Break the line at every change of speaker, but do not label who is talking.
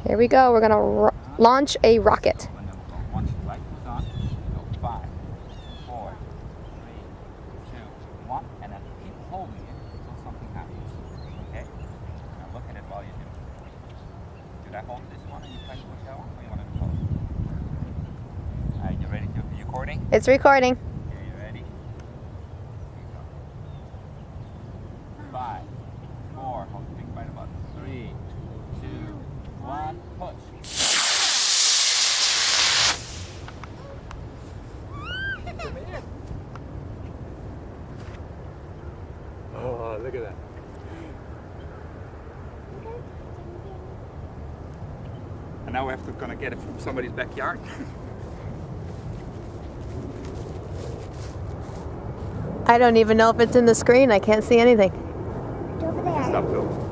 Here we go. We're gonna launch a rocket.
And then we'll go once the light goes on, go 5, 4, 3, 2, 1, and then keep holding it until something happens. Okay? Now look at it while you do it. Should I hold this one and you try to push that one, or you want to hold it? Alright, you ready to be recording?
It's recording.
Okay, you ready? Here you go. 5, 4, hold the big right button. 3, 2, 1, push.
Oh, look at that.
And now we have to gonna get it from somebody's backyard.
I don't even know if it's in the screen. I can't see anything.
Over there.
Stop, Phil.